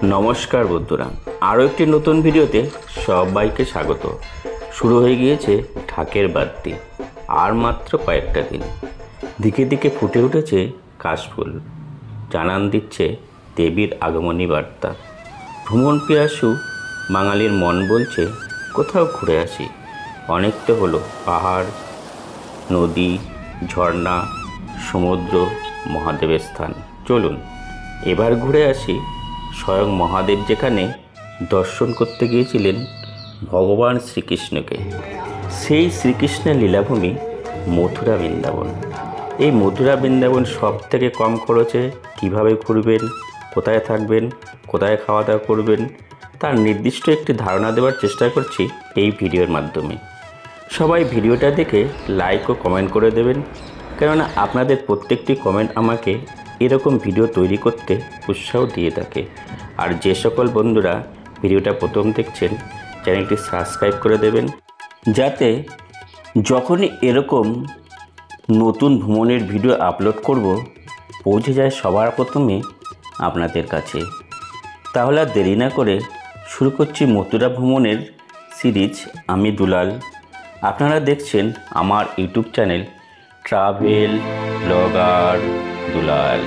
নমস্কার বন্ধুরা, আরও একটি নতুন ভিডিওতে সবাইকে স্বাগত। শুরু হয়ে গিয়েছে ঢাকের বাদ্যি। আর মাত্র কয়েকটা দিন, দিকে দিকে ফুটে উঠেছে কাশফুল, জানান দিচ্ছে দেবীর আগমনী বার্তা। ভ্রমণ পিয়াসু বাঙালির মন বলছে কোথাও ঘুরে আসি। অনেক তো হলো পাহাড়, নদী, ঝর্ণা, সমুদ্র, মহাদেবের স্থান। চলুন এবার ঘুরে আসি স্বয়ং মহাদেব যেখানে দর্শন করতে গিয়েছিলেন ভগবান শ্রীকৃষ্ণকে। সেই শ্রীকৃষ্ণের লীলাভূমি মথুরা বৃন্দাবন। এই মথুরা বৃন্দাবন সব থেকে কম খরচে কীভাবে ঘুরবেন, কোথায় থাকবেন, কোথায় খাওয়া দাওয়া করবেন, তার নির্দিষ্ট একটি ধারণা দেওয়ার চেষ্টা করছি এই ভিডিওর মাধ্যমে। সবাই ভিডিওটা দেখে লাইক ও কমেন্ট করে দেবেন, কেননা আপনাদের প্রত্যেকটি কমেন্ট আমাকে এরকম ভিডিও তৈরি করতে উৎসাহ দিয়ে থাকে। আর যে সকল বন্ধুরা ভিডিওটা প্রথম দেখছেন, চ্যানেলটি সাবস্ক্রাইব করে দেবেন, যাতে যখনই এরকম নতুন ভ্রমণের ভিডিও আপলোড করব পৌঁছে যায় সবার প্রথমে আপনাদের কাছে। তাহলে আর দেরি না করে শুরু করছি মথুরা ভ্রমণের সিরিজ। আমি দুলাল, আপনারা দেখছেন আমার ইউটিউব চ্যানেল ট্রাভেল ব্লগার দুলাল।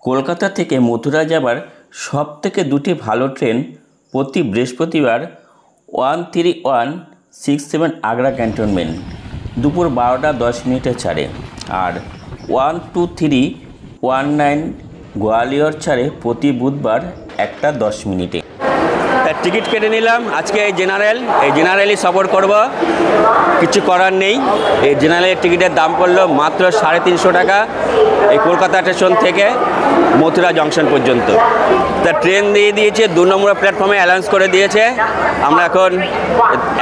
কলকাতা থেকে মথুরা যাবার সব থেকে দুটি ভালো ট্রেন প্রতি বৃহস্পতিবার 1317 আগ্রা ক্যান্টনমেন্ট দুপুর 12:10 ছাড়ে, আর 1219 গোয়ালিয়র ছাড়ে প্রতি বুধবার 1:10। তার টিকিট কেটে নিলাম আজকে এই জেনারেলই সফর করব। কিছু করার নেই, এই জেনারেলের টিকিটের দাম পড়লো মাত্র 350 টাকা এই কলকাতা স্টেশন থেকে মথুরা জংশন পর্যন্ত। তা ট্রেন দিয়ে দিয়েছে, 2 নম্বর প্ল্যাটফর্মে অ্যালাউন্স করে দিয়েছে। আমরা এখন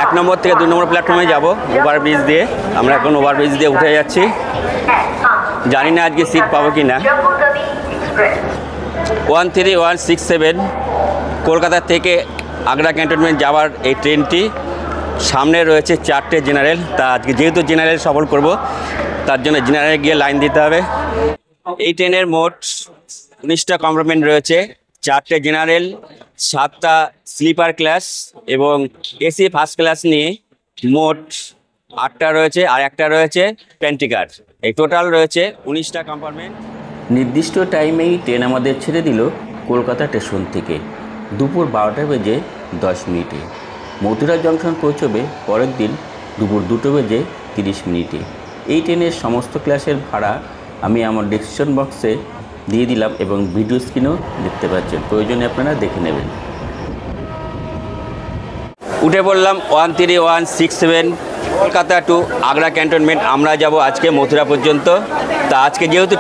1 নম্বর থেকে 2 নম্বর প্ল্যাটফর্মে যাব ওভারব্রিজ দিয়ে। আমরা এখন ওভারব্রিজ দিয়ে উঠে যাচ্ছি, জানি না আজকে সিট পাবো কি না। 13167 কলকাতা থেকে আগ্রা ক্যান্টনমেন্ট যাওয়ার এই ট্রেনটি। সামনে রয়েছে 4টে জেনারেল। তা আজকে যেহেতু জেনারেল সফর করব, তার জন্য জেনারেলে গিয়ে লাইন দিতে হবে। এই ট্রেনের মোট 19টা কম্পার্টমেন্ট রয়েছে, 4টে জেনারেল, 7টা স্লিপার ক্লাস এবং এসি ফার্স্ট ক্লাস নিয়ে মোট 8টা রয়েছে, আর একটা রয়েছে প্যান্ট্রিকার। এই টোটাল রয়েছে 19টা কম্পার্টমেন্ট। নির্দিষ্ট টাইমেই ট্রেন আমাদের ছেড়ে দিল কলকাতা স্টেশন থেকে দুপুর 12:10। মথুরা জংশন পৌঁছবে পরের দিন দুপুর 2:30। এই ট্রেনের সমস্ত ক্লাসের ভাড়া আমি আমার ডেসক্রিপশন বক্সে দিয়ে দিলাম এবং ভিডিও স্ক্রিনেও দেখতে পাচ্ছেন, প্রয়োজনে আপনারা দেখে নেবেন। উঠে পড়লাম 13167 কলকাতা টু আগ্রা ক্যান্টনমেন্ট। আমরা যাব আজকে মথুরা পর্যন্ত। তা আজকে যেহেতু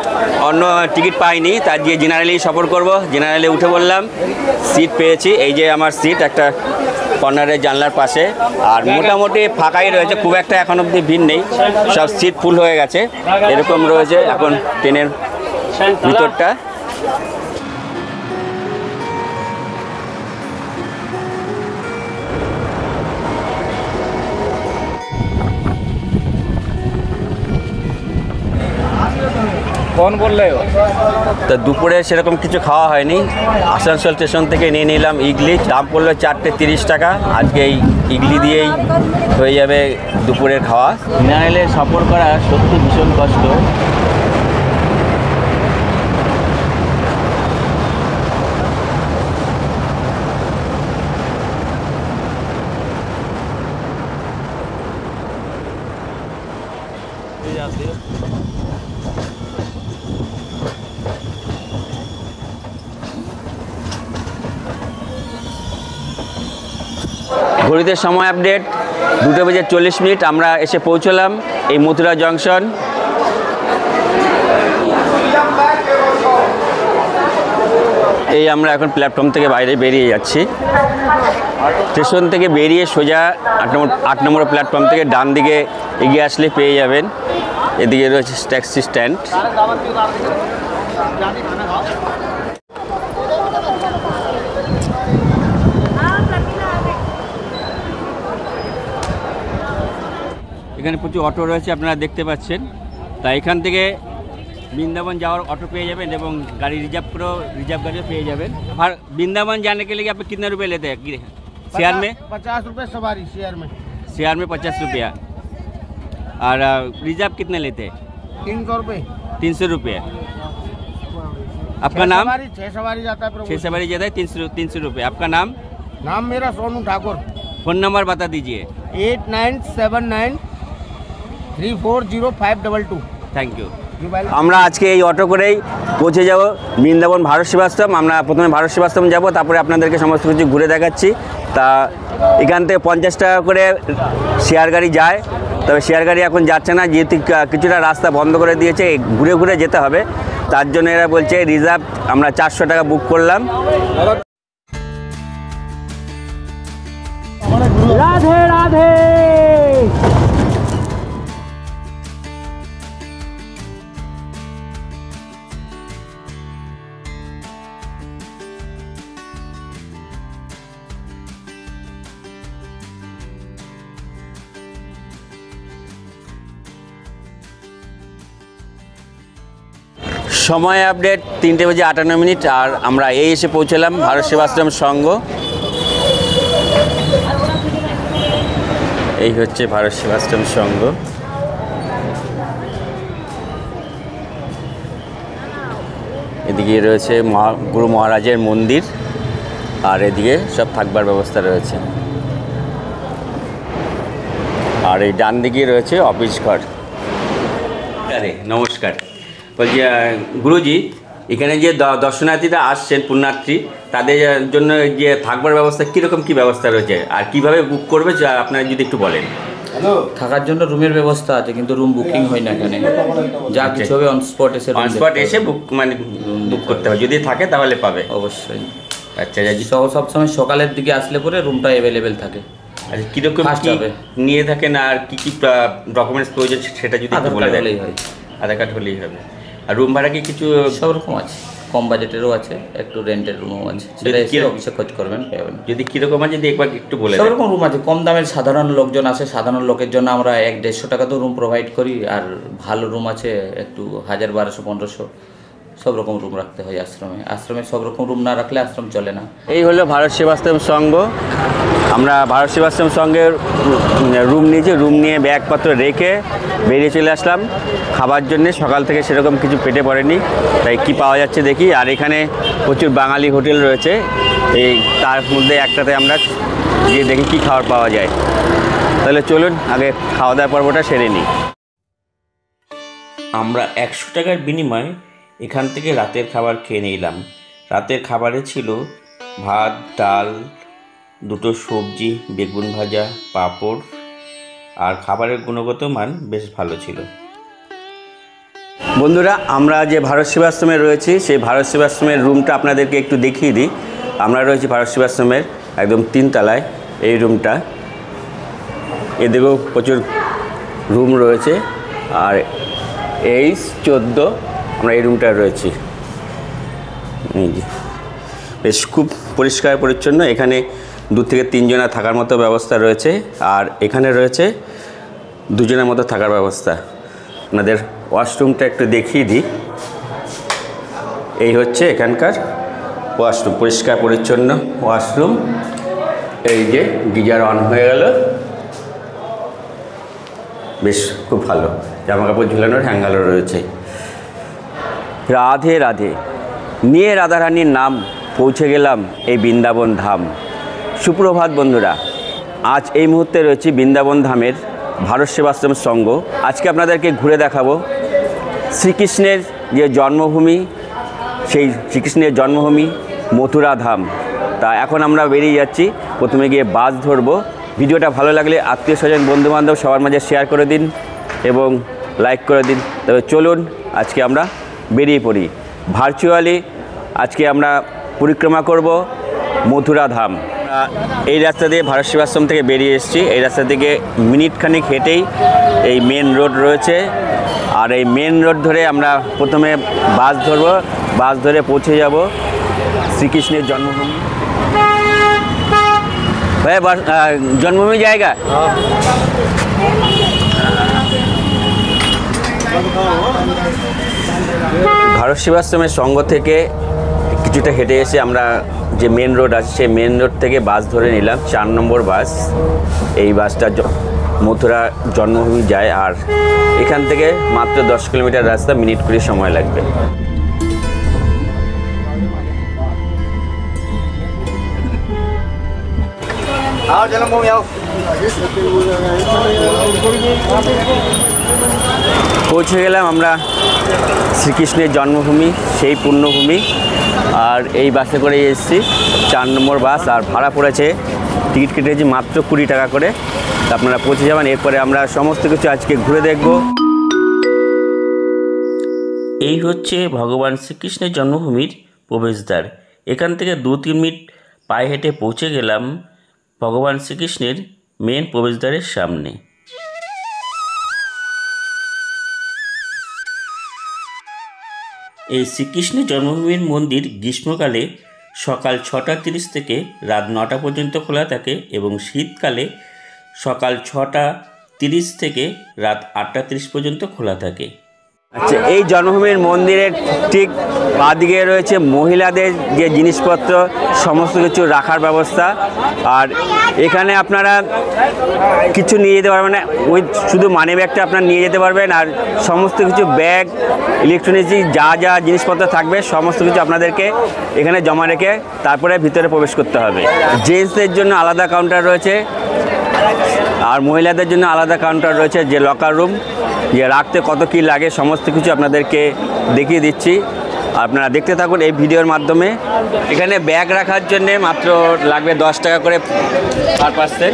অন্য টিকিট পাইনি, তার গিয়ে জেনারেলেই সফর করব। জেনারেলে উঠে বললাম, সিট পেয়েছি। এই যে আমার সিট, একটা কর্নারের জানলার পাশে, আর মোটামুটি ফাঁকাই রয়েছে, খুব একটা এখন অবধি ভিড় নেই, সব সিট ফুল হয়ে গেছে। এরকম রয়েছে এখন ট্রেনের ভিতরটা। তা দুপুরে সেরকম কিছু খাওয়া হয়নি। আসানসোল স্টেশন থেকে নিয়ে নিলাম ইডলি, দাম পড়লো 4টে 30 টাকা। আজকে এই ইডলি দিয়েই হয়ে যাবে দুপুরের খাওয়া। জেনারেলে সফর করা সত্যি ভীষণ কষ্ট। ঘড়িতে সময় আপডেট 2:40। আমরা এসে পৌঁছলাম এই মথুরা জংশন। এই আমরা এখন প্ল্যাটফর্ম থেকে বাইরে বেরিয়ে যাচ্ছি। স্টেশন থেকে বেরিয়ে সোজা 8 নম্বর প্ল্যাটফর্ম থেকে ডান দিকে এগিয়ে আসলে পেয়ে যাবেন, এদিকে রয়েছে ট্যাক্সি স্ট্যান্ড। এখানে প্রচুর অটো রয়েছে, আপনারা দেখতে পাচ্ছেন। তা এখান থেকে বৃন্দাবন যাওয়ার অটো পেয়ে যাবেন এবং গাড়ি রিজার্ভ करो रिजर्व गाड़ी पेয়ে যাবেন। और वृंदावन जाने के लिए आप कितने रुपए लेते हैं शेयर में? 50 रुपए सवारी शेयर में 50 रुपया। और रिजर्व कितने लेते हैं? 300 रुपए। 300 रुपये। आपका नाम? 6 सवारी जाता है। 6 सवारी जाता है 300 रुपये। आपका नाम? नाम मेरा सोनू ठाकुर। फ़ोन नंबर बता दीजिए। 8979340522। Thank you. আমরা আজকে এই অটো করেই পৌঁছে যাব বৃন্দাবন ভারত সেবাশ্রম। আমরা প্রথমে ভারত সেবাশ্রম যাব, তারপরে আপনাদেরকে সমস্ত কিছু ঘুরে দেখাচ্ছি। তা এখান থেকে 50 টাকা করে শেয়ার গাড়ি যায়, তবে শেয়ার গাড়ি এখন যাচ্ছে না, যেহেতু কিছুটা রাস্তা বন্ধ করে দিয়েছে, ঘুরে ঘুরে যেতে হবে। তার জন্য এরা বলছে রিজার্ভ আমরা 400 টাকা বুক করলাম। রাধে রাধে। সময় আপডেট 3:58 আর আমরা এসে পৌঁছলাম ভারত সেবাশ্রম সংঘ। এই হচ্ছে ভারত সেবাশ্রম সংঘ। এদিকে রয়েছে গুরু মহারাজের মন্দির, আর এদিকে সব থাকবার ব্যবস্থা রয়েছে। আর এই ডান দিকে রয়েছে অফিস ঘর। আরে নমস্কার, বলছি গুরুজি, এখানে যে দর্শনার্থীরা আসছেন পুণ্যার্থী, তাদের জন্য যে থাকবার ব্যবস্থা কীরকম কী ব্যবস্থা রয়েছে আর কিভাবে বুক করবে আপনারা যদি একটু বলেন। থাকার জন্য রুমের ব্যবস্থা আছে, কিন্তু রুম বুকিং হয় না এখানে। যা কিছু হবে অন স্পট এসে বুক মানে বুক করতে হবে, যদি থাকে তাহলে পাবে অবশ্যই। আচ্ছা, সবসময় সকালের দিকে আসলে পরে রুমটা অ্যাভেলেবেল থাকে। আচ্ছা, কীরকম নিয়ে থাকেন আর কী কী ডকুমেন্টস প্রয়োজন সেটা যদি বলে দেয়। হয় আধার কার্ড হলেই হবে। আর রুম ভাড়া কি কিছু? সব রকম আছে, কম বাজেটেরও আছে, একটু রেন্টের রুমও আছে। সেটা এসে অফিসে খোঁজ করবেন, পাবেন। যদি কীরকম আছে যদি একবার একটু বলে। সব রকম রুম আছে, কম দামের সাধারণ লোকজন আছে, সাধারণ লোকের জন্য আমরা 100-150 টাকাতেও রুম প্রোভাইড করি। আর ভালো রুম আছে একটু 1000, 1200, 1500, সব রকম রুম রাখতে হয় আশ্রমে। সব রকম রুম না রাখলে আশ্রম চলে না। এই হলো ভারত সেবাশ্রম সংঘ। আমরা ভারত সেবাশ্রম সংঘের রুম নিয়েছি, রুম নিয়ে ব্যাগপত্র রেখে বেরিয়ে চলে আসলাম খাবার জন্যে। সকাল থেকে সেরকম কিছু পেটে পড়েনি, তাই কি পাওয়া যাচ্ছে দেখি। আর এখানে প্রচুর বাঙালি হোটেল রয়েছে, এই তার মধ্যে একটাতে আমরা গিয়ে দেখি কী খাবার পাওয়া যায়। তাহলে চলুন আগে খাওয়া দাওয়ার পর্বটা সেরে নিই। আমরা 100 টাকার বিনিময়ে এখান থেকে রাতের খাবার খেয়ে নিলাম। রাতের খাবারে ছিল ভাত, ডাল, 2টো সবজি, বেগুন ভাজা, পাঁপড়, আর খাবারের গুণগত মান বেশ ভালো ছিল। বন্ধুরা, আমরা যে ভারত সেবাশ্রমে রয়েছি সেই ভারত সেবাশ্রমের রুমটা আপনাদেরকে একটু দেখিয়ে দিই। আমরা রয়েছি ভারত সেবাশ্রমের একদম 3 তলায় এই রুমটা। এদিকেও প্রচুর রুম রয়েছে, আর এই 14 আমরা এই রুমটা রয়েছি। বেশ খুব পরিষ্কার পরিচ্ছন্ন। এখানে 2 থেকে 3 জনা থাকার মতো ব্যবস্থা রয়েছে, আর এখানে রয়েছে 2 জনের মতো থাকার ব্যবস্থা। আপনাদের ওয়াশরুমটা একটু দেখিয়ে দিই। এই হচ্ছে এখানকার ওয়াশরুম, পরিষ্কার পরিচ্ছন্ন ওয়াশরুম। এই যে গিজার অন হয়ে গেল, বেশ খুব ভালো। জামাকাপড় ঝুলানোর হ্যাঙ্গারও রয়েছে। রাধে রাধে। নিয়ে রাধারানীর নাম পৌঁছে গেলাম এই বৃন্দাবন ধাম। সুপ্রভাত বন্ধুরা, আজ এই মুহূর্তে রয়েছি বৃন্দাবন ধামের ভারত সেবাশ্রম সংঘ। আজকে আপনাদেরকে ঘুরে দেখাবো শ্রীকৃষ্ণের যে জন্মভূমি, সেই শ্রীকৃষ্ণের জন্মভূমি মথুরা ধাম। তা এখন আমরা বেরিয়ে যাচ্ছি, প্রথমে গিয়ে বাস ধরবো। ভিডিওটা ভালো লাগলে আত্মীয় স্বজন, বন্ধুবান্ধব সবার মাঝে শেয়ার করে দিন এবং লাইক করে দিন। তবে চলুন আজকে আমরা বেরিয়ে পড়ি। ভার্চুয়ালি আজকে আমরা পরিক্রমা করব মথুরা ধাম। এই রাস্তা দিয়ে ভারত সেবাশ্রম থেকে বেরিয়ে এসেছি। এই রাস্তা থেকে মিনিটখানেক হেঁটেই এই মেন রোড রয়েছে, আর এই মেন রোড ধরে আমরা প্রথমে বাস ধরব। বাস ধরে পৌঁছে যাব শ্রীকৃষ্ণের জন্মভূমি। জন্মভূমি জায়গা ভারত সেবাশ্রমের সংঘ থেকে কিছুটা হেঁটে এসে আমরা যে মেন রোড আছে সেই মেন রোড থেকে বাস ধরে নিলাম 4 নম্বর বাস। এই বাসটা মথুরা জন্মভূমি যায়, আর এখান থেকে মাত্র 10 কিলোমিটার রাস্তা, মিনিট 20 সময় লাগবে। পৌঁছে গেলাম আমরা শ্রীকৃষ্ণের জন্মভূমি, সেই পুণ্যভূমি। আর এই বাসে করে এসেছি, 4 নম্বর বাস, আর ভাড়া পড়েছে, টিকিট কেটেছি মাত্র 20 টাকা করে। আপনারা পৌঁছে যাবেন। এরপরে আমরা সমস্ত কিছু আজকে ঘুরে দেখব। এই হচ্ছে ভগবান শ্রীকৃষ্ণের জন্মভূমির প্রবেশদ্বার। এখান থেকে 2-3 মিনিট পায়ে হেঁটে পৌঁছে গেলাম ভগবান শ্রীকৃষ্ণের মেন প্রবেশদ্বারের সামনে। এই শ্রীকৃষ্ণের জন্মভূমির মন্দির গ্রীষ্মকালে সকাল 6:30 থেকে রাত 9টা পর্যন্ত খোলা থাকে এবং শীতকালে সকাল 6:30 থেকে রাত 8:30 পর্যন্ত খোলা থাকে। আচ্ছা, এই জন্মভূমির মন্দিরের ঠিক বাঁদিকে রয়েছে মহিলাদের যে জিনিসপত্র সমস্ত কিছু রাখার ব্যবস্থা। আর এখানে আপনারা কিছু নিয়ে যেতে পারবেন না, ওই শুধু মানি ব্যাগটা আপনারা নিয়ে যেতে পারবেন। আর সমস্ত কিছু ব্যাগ, ইলেকট্রনিক্স যা যা জিনিসপত্র থাকবে সমস্ত কিছু আপনাদেরকে এখানে জমা রেখে তারপরে ভিতরে প্রবেশ করতে হবে। জেন্টসদের জন্য আলাদা কাউন্টার রয়েছে আর মহিলাদের জন্য আলাদা কাউন্টার রয়েছে, যে লকার রুম, যে রাখতে কত কী লাগে সমস্ত কিছু আপনাদেরকে দেখিয়ে দিচ্ছি। আপনারা দেখতে থাকুন এই ভিডিওর মাধ্যমে। এখানে ব্যাগ রাখার জন্যে মাত্র লাগবে 10 টাকা করে পার পার্সন।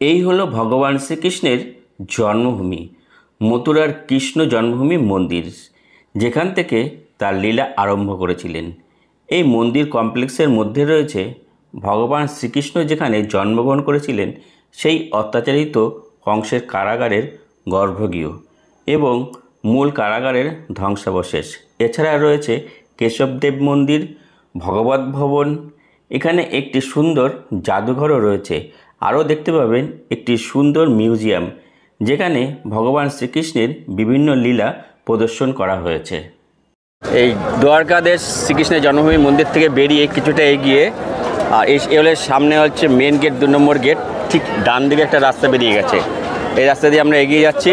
এই হলো ভগবান শ্রীকৃষ্ণের জন্মভূমি, মথুরার কৃষ্ণ জন্মভূমি মন্দির, যেখান থেকে তার লীলা আরম্ভ করেছিলেন। এই মন্দির কমপ্লেক্সের মধ্যে রয়েছে ভগবান শ্রীকৃষ্ণ যেখানে জন্মগ্রহণ করেছিলেন সেই অত্যাচারিত কংসের কারাগারের গর্ভগৃহ এবং মূল কারাগারের ধ্বংসাবশেষ। এছাড়া রয়েছে কেশবদেব মন্দির, ভগবত ভবন, এখানে একটি সুন্দর জাদুঘরও রয়েছে। আরও দেখতে পাবেন একটি সুন্দর মিউজিয়াম, যেখানে ভগবান শ্রীকৃষ্ণের বিভিন্ন লীলা প্রদর্শন করা হয়েছে। এই দ্বারকাদেশ শ্রীকৃষ্ণের জন্মভূমি মন্দির থেকে বেরিয়ে কিছুটা এগিয়ে, আর এই হলে সামনে হচ্ছে মেন গেট, 2 নম্বর গেট। ঠিক ডান দিকে একটা রাস্তা বেরিয়ে গেছে, এই রাস্তা দিয়ে আমরা এগিয়ে যাচ্ছি।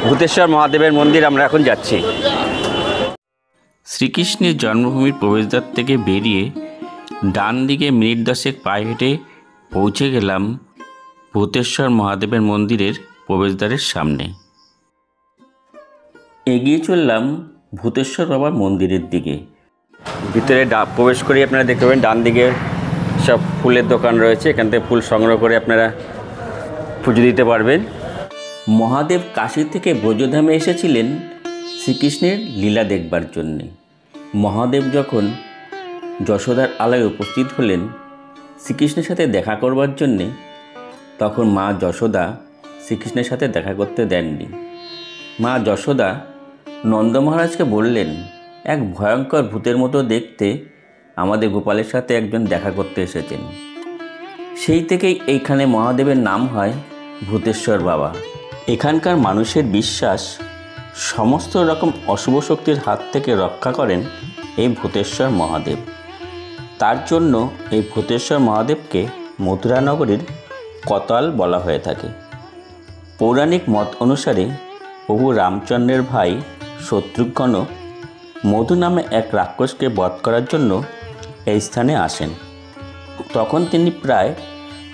ভূতেশ্বর মহাদেবের মন্দির আমরা এখন যাচ্ছি। শ্রীকৃষ্ণের জন্মভূমির প্রবেশদ্বার থেকে বেরিয়ে ডান দিকে মিনিট 10 পায়ে হেঁটে পৌঁছে গেলাম ভূতেশ্বর মহাদেবের মন্দিরের প্রবেশদ্বারের সামনে। এগিয়ে চললাম ভূতেশ্বর বাবার মন্দিরের দিকে। ভিতরে প্রবেশ করে আপনারা দেখতে পাবেন ডান দিকে সব ফুলের দোকান রয়েছে, এখান থেকে ফুল সংগ্রহ করে আপনারা পুজো দিতে পারবেন। মহাদেব কাশী থেকে ব্রজধামে এসেছিলেন শ্রীকৃষ্ণের লীলা দেখবার জন্যে। মহাদেব যখন যশোদার আলয়ে উপস্থিত হলেন শ্রীকৃষ্ণের সাথে দেখা করবার জন্যে, তখন মা যশোদা শ্রীকৃষ্ণের সাথে দেখা করতে দেননি। মা যশোদা নন্দ মহারাজকে বললেন, এক ভয়ঙ্কর ভূতের মতো দেখতে আমাদের গোপালের সাথে একজন দেখা করতে এসেছেন। সেই থেকেই এইখানে মহাদেবের নাম হয় ভূতেশ্বর বাবা। এখানকার মানুষের বিশ্বাস সমস্ত রকম অশুভ শক্তির হাত থেকে রক্ষা করেন এই ভূতেশ্বর মহাদেব। তার জন্য এই ভূতেশ্বর মহাদেবকে মথুরা নগরীর কতাল বলা হয়ে থাকে। পৌরাণিক মত অনুসারে প্রভু রামচন্দ্রের ভাই শত্রুঘ্ন মধু নামে এক রাক্ষসকে বধ করার জন্য এই স্থানে আসেন। তখন তিনি প্রায়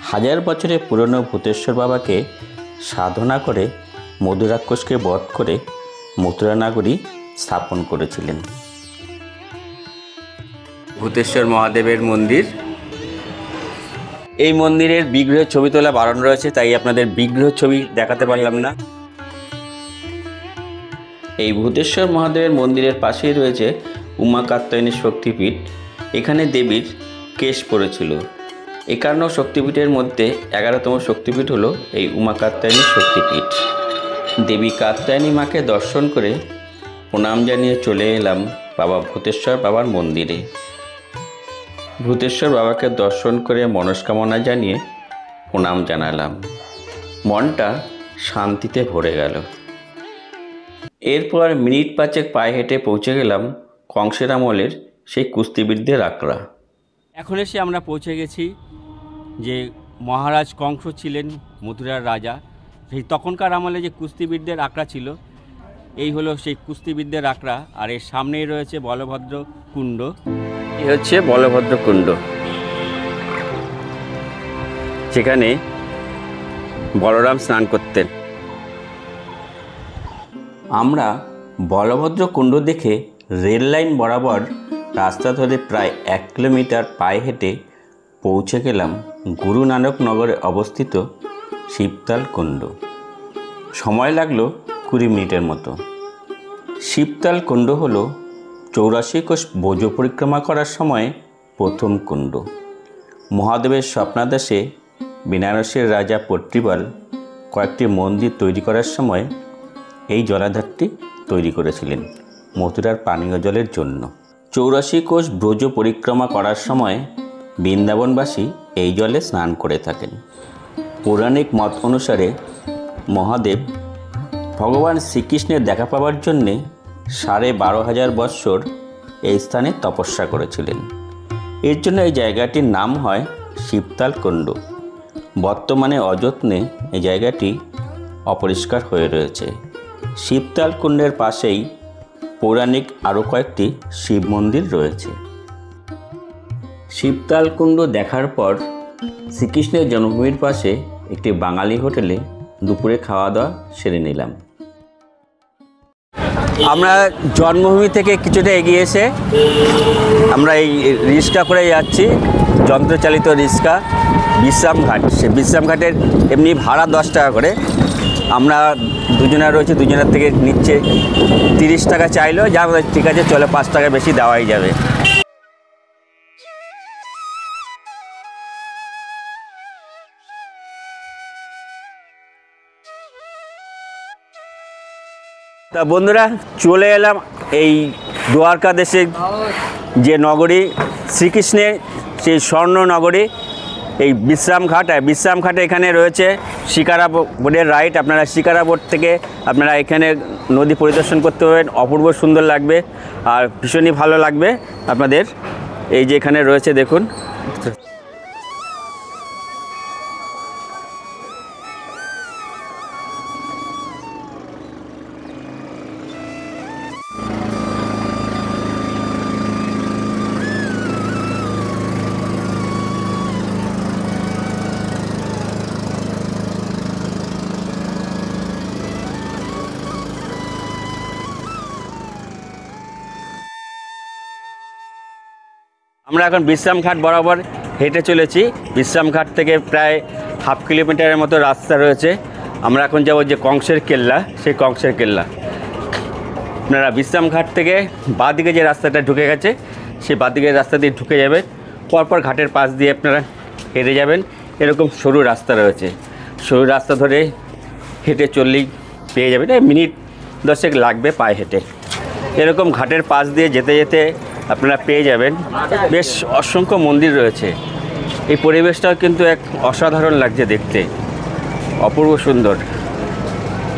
1000 বছরের পুরনো ভূতেশ্বর বাবাকে সাধনা করে মধু রাক্ষসকে বধ করে মথুরা নগরী স্থাপন করেছিলেন। ভূতেশ্বর মহাদেবের মন্দির। এই মন্দিরের বিগ্রহের ছবি তোলা বারণ রয়েছে, তাই আপনাদের বিগ্রহের ছবি দেখাতে পারলাম না। এই ভূতেশ্বর মহাদেবের মন্দিরের পাশেই রয়েছে উমা কাত্যায়নী শক্তিপীঠ। এখানে দেবীর কেশ পড়েছিল। 51 শক্তিপীঠের মধ্যে 11তম শক্তিপীঠ হলো এই উমা কাত্যায়নী শক্তিপীঠ। দেবী কাত্যায়নী মাকে দর্শন করে প্রণাম জানিয়ে চলে এলাম বাবা ভূতেশ্বর বাবার মন্দিরে। ভূতেশ্বর বাবাকে দর্শন করে মনস্কামনা জানিয়ে প্রণাম জানালাম। মনটা শান্তিতে ভরে গেল। এরপর মিনিট 5 পায়ে হেঁটে পৌঁছে গেলাম কংসের আমলের সেই কুস্তিবিদদের আখড়া। এখন এসে আমরা পৌঁছে গেছি যে মহারাজ কংস ছিলেন মথুরার রাজা, সেই তখনকার আমলে যে কুস্তিবিদদের আখড়া ছিল, এই হলো সেই কুস্তিবিদদের আখড়া। আর এর সামনেই রয়েছে বলভদ্র কুণ্ড। এই হচ্ছে বলভদ্র কুণ্ড, যেখানে বলরাম স্নান করতেন। আমরা বলভদ্র কুণ্ড দেখে রেল লাইন বরাবর রাস্তা ধরে প্রায় 1 কিলোমিটার পায়ে হেঁটে পৌঁছে গেলাম গুরু নানক নগরে অবস্থিত শিবতাল কুণ্ড। সময় লাগলো 20 মিনিটের মতো। শিবতাল কুণ্ড হল 84 কোষ ব্রজ পরিক্রমা করার সময় প্রথম কুণ্ড। মহাদেবের স্বপ্নাদেশে বেনারসের রাজা পট্টিবাল কয়েকটি মন্দির তৈরি করার সময় এই জলাধারটি তৈরি করেছিলেন মথুরার পানীয় জলের জন্য। 84 কোষ ব্রজ পরিক্রমা করার সময় বৃন্দাবনবাসী এই জলে স্নান করে থাকেন। পৌরাণিক মত অনুসারে মহাদেব ভগবান শ্রীকৃষ্ণের দেখা পাওয়ার জন্যে 12,500 বৎসর এই স্থানে তপস্যা করেছিলেন। এর জন্য এই জায়গাটির নাম হয় শিবতাল কুণ্ড। বর্তমানে অযত্নে এই জায়গাটি অপরিষ্কার হয়ে রয়েছে। শিবতাল কুণ্ডের পাশেই পৌরাণিক আরও কয়েকটি শিব মন্দির রয়েছে। শিবতাল কুণ্ড দেখার পর শ্রীকৃষ্ণের জন্মভূমির পাশে একটি বাঙালি হোটেলে দুপুরে খাওয়া দাওয়া সেরে নিলাম। আমরা জন্মভূমি থেকে কিছুটা এগিয়ে এসে আমরা এই রিক্সা করে যাচ্ছি, যন্ত্রচালিত রিক্সা বিশ্রামঘাট। সে বিশ্রামঘাটের এমনি ভাড়া 10 টাকা করে। আমরা দুজনা রয়েছে, দুজনের থেকে নিচ্ছে 30 টাকা চাইলেও যা ঠিক আছে, চলে 5 টাকা বেশি দেওয়াই যাবে। তা বন্ধুরা, চলে এলাম এই দ্বারকা দেশে যে নগরী শ্রীকৃষ্ণের, সেই স্বর্ণ নগরী, এই বিশ্রামঘাট। বিশ্রামঘাটে এখানে রয়েছে শিকারা বোটের রাইড। আপনারা শিকারা বোট থেকে আপনারা এখানে নদী পরিদর্শন করতে পারবেন। অপূর্ব সুন্দর লাগবে আর ভীষণই ভালো লাগবে আপনাদের। এই যে এখানে রয়েছে দেখুন। আমরা এখন বিশ্রামঘাট বরাবর হেঁটে চলেছি। বিশ্রামঘাট থেকে প্রায় 1/2 কিলোমিটারের মতো রাস্তা রয়েছে। আমরা এখন যাব যে কংসের কেল্লা, সেই কংসের কেল্লা। আপনারা বিশ্রামঘাট থেকে বাঁদিকে যে রাস্তাটা ঢুকে গেছে, সেই বাঁদিকের রাস্তা দিয়ে ঢুকে যাবেন। পরপর ঘাটের পাশ দিয়ে আপনারা হেঁটে যাবেন। এরকম সরু রাস্তা রয়েছে, সরু রাস্তা ধরে হেঁটে চললেই পেয়ে যাবেন। মিনিট 10 লাগবে পায়ে হেঁটে। এরকম ঘাটের পাশ দিয়ে যেতে যেতে আপনারা পেয়ে যাবেন বেশ অসংখ্য মন্দির রয়েছে। এই পরিবেশটাও কিন্তু এক অসাধারণ লাগছে দেখতে, অপূর্ব সুন্দর।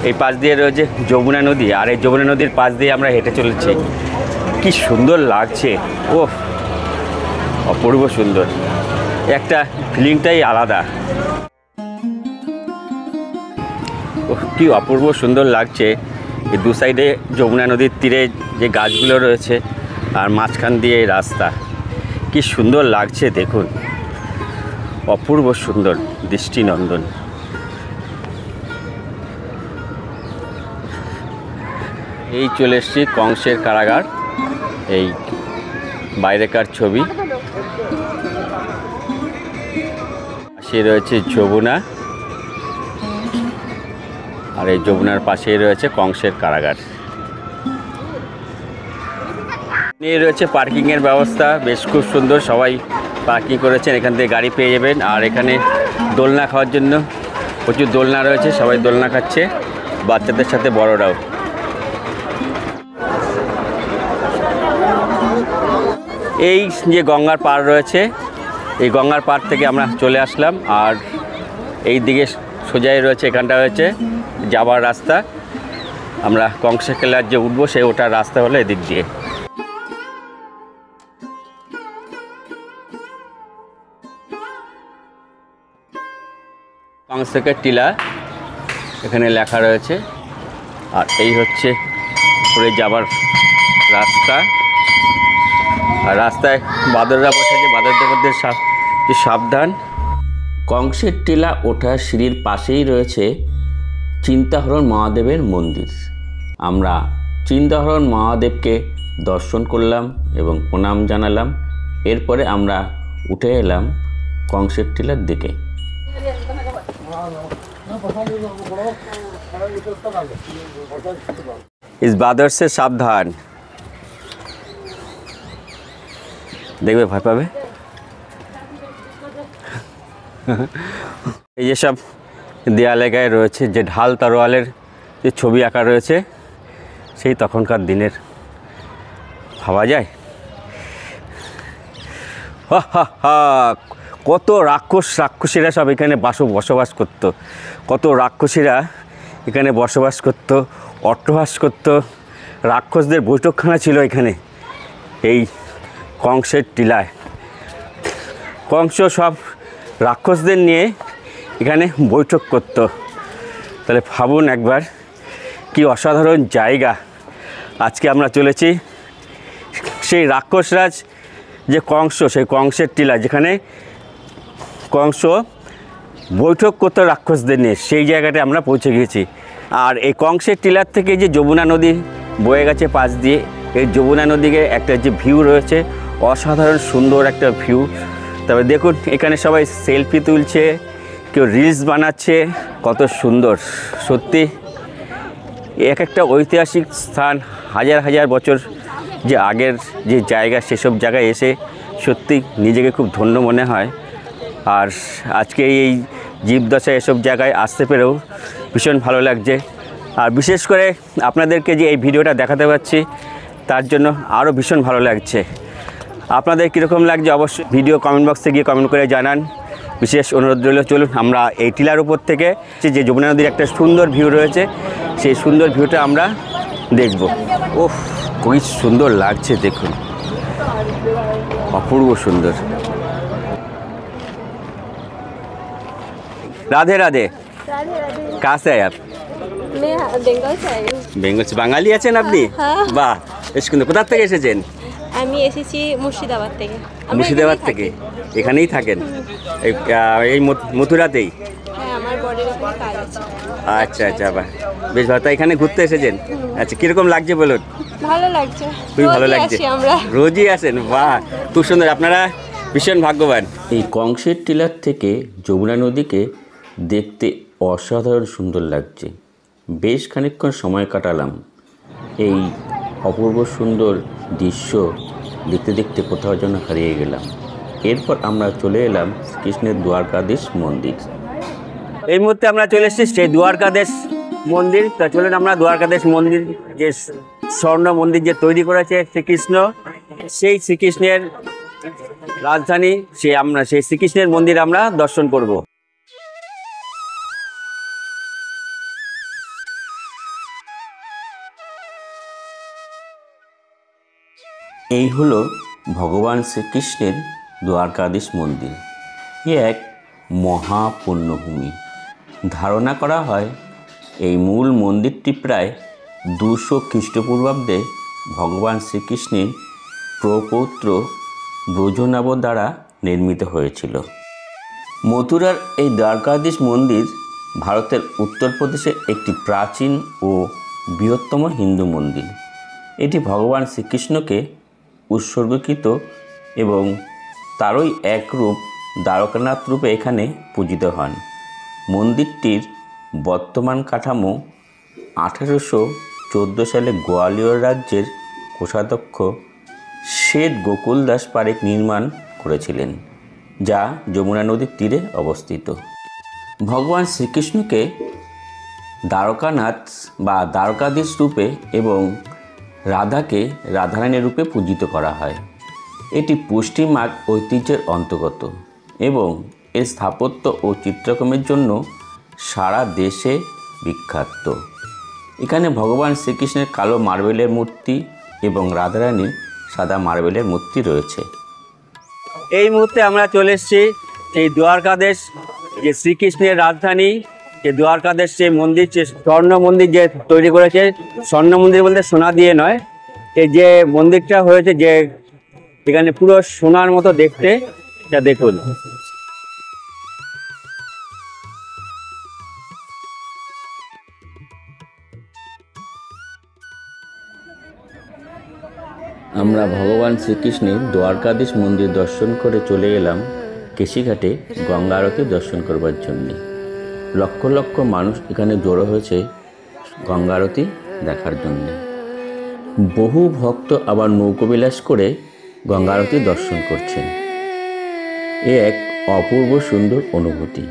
এই পাশ দিয়ে রয়েছে যমুনা নদী, আর এই যমুনা নদীর পাশ দিয়ে আমরা হেঁটে চলেছি। কি সুন্দর লাগছে, ও অপূর্ব সুন্দর, একটা ফিলিংটাই আলাদা। ও কি অপূর্ব সুন্দর লাগছে। এই দু সাইডে যমুনা নদীর তীরে যে গাছগুলো রয়েছে আর মাঝখান দিয়ে এই রাস্তা, কি সুন্দর লাগছে দেখুন, অপূর্ব সুন্দর, দৃষ্টিনন্দন। এই চলে এসেছি কংসের কারাগার, এই বাইরেকার ছবি। পাশে রয়েছে যমুনা, আর এই যমুনার পাশেই রয়েছে কংসের কারাগার। নিয়ে রয়েছে পার্কিংয়ের ব্যবস্থা, বেশ খুব সুন্দর, সবাই পার্কিং করেছেন। এখান থেকে গাড়ি পেয়ে যাবেন। আর এখানে দোলনা খাওয়ার জন্য প্রচুর দোলনা রয়েছে, সবাই দোলনা খাচ্ছে, বাচ্চাদের সাথে বড়রাও। এই যে গঙ্গার পাড় রয়েছে, এই গঙ্গার পাড় থেকে আমরা চলে আসলাম। আর এই দিকে সোজাই রয়েছে, এখানটা হচ্ছে যাওয়ার রাস্তা। আমরা কংসের কেল্লার যে উঠবো সেই ওটার রাস্তা হলো এদিক দিয়ে। কংসের টিলা এখানে লেখা রয়েছে, আর এই হচ্ছে উপরে যাবার রাস্তা। আর রাস্তায় বাদররা বসেছে, বাদরদের মধ্যে সাবধান। কংসের টিলা ওঠার সিঁড়ির পাশেই রয়েছে চিন্তাহরণ মহাদেবের মন্দির। আমরা চিন্তাহরণ মহাদেবকে দর্শন করলাম এবং প্রণাম জানালাম। এরপরে আমরা উঠে এলাম কংসের টিলার দিকে। इस बादर से सावधान, দেখবে ভয় পাবে। এই যে সব দেয়ালে গায়ে রয়েছে যে ঢাল তরোয়ালের যে ছবি আঁকা রয়েছে, সেই তখনকার দিনের ভাবা যায়। হা হা হা, কত রাক্ষসীরা সব এখানে বসবাস করতো, কত রাক্ষসীরা এখানে বসবাস করতো, অট্টহাস করতো। রাক্ষসদের বৈঠকখানা ছিল এখানে এই কংসের টিলায়। কংস সব রাক্ষসদের নিয়ে এখানে বৈঠক করত। তাহলে ভাবুন একবার কি অসাধারণ জায়গা। আজকে আমরা চলেছি সেই রাক্ষসরাজ যে কংস, সেই কংসের টিলা, যেখানে কংস বৈঠক করতো রাক্ষসদের নিয়ে, সেই জায়গাটায় আমরা পৌঁছে গিয়েছি। আর এই কংসের টিলার থেকে যে যমুনা নদী বয়ে গেছে পাশ দিয়ে, এই যমুনা নদীকে একটা যে ভিউ রয়েছে, অসাধারণ সুন্দর একটা ভিউ। তবে দেখুন এখানে সবাই সেলফি তুলছে, কেউ রিলস বানাচ্ছে, কত সুন্দর। সত্যি এক একটা ঐতিহাসিক স্থান, হাজার হাজার বছর যে আগের যে জায়গা, সেসব জায়গায় এসে সত্যি নিজেকে খুব ধন্য মনে হয়। আর আজকে এই জীবদশায় এসব জায়গায় আসতে পেরেও ভীষণ ভালো লাগছে। আর বিশেষ করে আপনাদেরকে যে এই ভিডিওটা দেখাতে পারছি, তার জন্য আরও ভীষণ ভালো লাগছে। আপনাদের কীরকম লাগছে অবশ্যই ভিডিও কমেন্ট বক্সে গিয়ে কমেন্ট করে জানান। বিশেষ অনুরোধ রইল, চলুন আমরা এই টিলার উপর থেকে যে যমুনা নদীর একটা সুন্দর ভিউ রয়েছে, সেই সুন্দর ভিউটা আমরা দেখব। ওহ, খুবই সুন্দর লাগছে, দেখুন অপূর্ব সুন্দর। राधे राधे। कहाँ से आए आप? मैं बेंगल से आई हूँ। বেঙ্গল বাঙালি আছেন আপনি? হ্যাঁ। বাহ, বেশ সুন্দর। কোথা থেকে এসেছেন? আমি এসেছি মুর্শিদাবাদ থেকে। আমরা মুর্শিদাবাদ এখানেই থেকে? থাকি। এখানেই থাকেন? এই মথুরাতেই? হ্যাঁ, আমার বরের ওখানে কাজ আছে। আচ্ছা আচ্ছা, বাহ, বেশ ভালো। তা এখানে ঘুরতে এসেছেন? আচ্ছা, কীরকম লাগছে বলুন? ভালো লাগছে, খুবই ভালো রোজই লাগছে। আসি আমরা। রোজই আসেন? বাহ, খুব সুন্দর। আপনারা ভীষণ ভাগ্যবান। এই কংসের টিলার থেকে যমুনা নদীকে দেখতে অসাধারণ সুন্দর লাগছে। বেশ খানিকক্ষণ সময় কাটালাম এই অপূর্ব সুন্দর দৃশ্য দেখতে দেখতে কোথাও যেন হারিয়ে গেলাম। এরপর আমরা চলে এলাম কৃষ্ণের দ্বারকাধীশ মন্দির। এই মুহূর্তে আমরা চলে এসেছি সেই দ্বারকাধীশ মন্দির। তা চলুন আমরা দ্বারকাধীশ মন্দির, যে স্বর্ণ মন্দির যে তৈরি করেছে শ্রীকৃষ্ণ, সেই শ্রীকৃষ্ণের রাজধানী, সেই শ্রীকৃষ্ণের মন্দির আমরা দর্শন করব। এই হলো ভগবান শ্রীকৃষ্ণের দ্বারকাধীশ মন্দির। এ এক মহাপুণ্যভূমি। ধারণা করা হয় এই মূল মন্দিরটি প্রায় 200 খ্রিস্টপূর্বাব্দে ভগবান শ্রীকৃষ্ণের প্রপৌত্র ব্রজনাভ দ্বারা নির্মিত হয়েছিল। মথুরার এই দ্বারকাধীশ মন্দির ভারতের উত্তরপ্রদেশের একটি প্রাচীন ও বৃহত্তম হিন্দু মন্দির। এটি ভগবান শ্রীকৃষ্ণকে উৎসর্গীকৃত এবং তারই এক রূপ দ্বারকানাথ রূপে এখানে পূজিত হন। মন্দিরটির বর্তমান কাঠামো 1814 সালে গোয়ালিয়র রাজ্যের কোষাধ্যক্ষ শেঠ গোকুল দাস পারেখ নির্মাণ করেছিলেন, যা যমুনা নদীর তীরে অবস্থিত। ভগবান শ্রীকৃষ্ণকে দ্বারকানাথ বা দ্বারকাধীশ রূপে এবং রাধাকে রাধারানী রূপে পূজিত করা হয়। এটি পশ্চিমবঙ্গ ঐতিহ্যের অন্তর্গত এবং এর স্থাপত্য ও চিত্রকর্মের জন্য সারা দেশে বিখ্যাত। এখানে ভগবান শ্রীকৃষ্ণের কালো মার্বেলের মূর্তি এবং রাধারানীর সাদা মার্বেলের মূর্তি রয়েছে। এই মুহূর্তে আমরা চলে এসেছি এই দ্বারকাদেশ, যে শ্রীকৃষ্ণের রাজধানী, যে দ্বারকাদেশ, যে মন্দির, যে স্বর্ণ মন্দির যে তৈরি করেছে। স্বর্ণ মন্দির বলতে সোনা দিয়ে নয়, এই যে মন্দিরটা হয়েছে, যে এখানে পুরো সোনার মতো দেখতে, এটা দেখুন। আমরা ভগবান শ্রীকৃষ্ণের দ্বারকাধীশ মন্দির দর্শন করে চলে এলাম কেশিঘাটে গঙ্গা আরতি দর্শন করবার জন্যে। লক্ষ লক্ষ মানুষ এখানে জড়ো হয়েছে গঙ্গা আরতি দেখার জন্যে। বহু ভক্ত আবার নৌকোবিলাস করে গঙ্গা আরতি দর্শন করছেন। এ এক অপূর্ব সুন্দর অনুভূতি।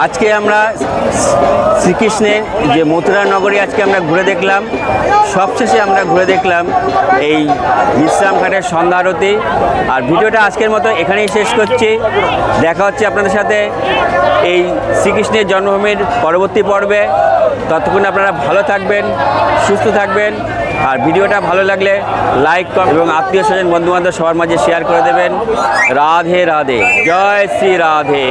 আজকে আমরা শ্রীকৃষ্ণের যে মথুরা নগরী আজকে আমরা ঘুরে দেখলাম। সবশেষে আমরা ঘুরে দেখলাম এই বিশ্রাম ঘাটের সন্ধ্যা আরতি। আর ভিডিওটা আজকের মতো এখানেই শেষ করছি। দেখা হচ্ছে আপনাদের সাথে এই শ্রীকৃষ্ণের জন্মভূমির পরবর্তী পর্বে। ততক্ষণ আপনারা ভালো থাকবেন, সুস্থ থাকবেন। আর ভিডিওটা ভালো লাগলে লাইক কমেন্ট এবং আত্মীয় স্বজন বন্ধুবান্ধব সবার মাঝে শেয়ার করে দেবেন। রাধে রাধে, জয় শ্রী রাধে।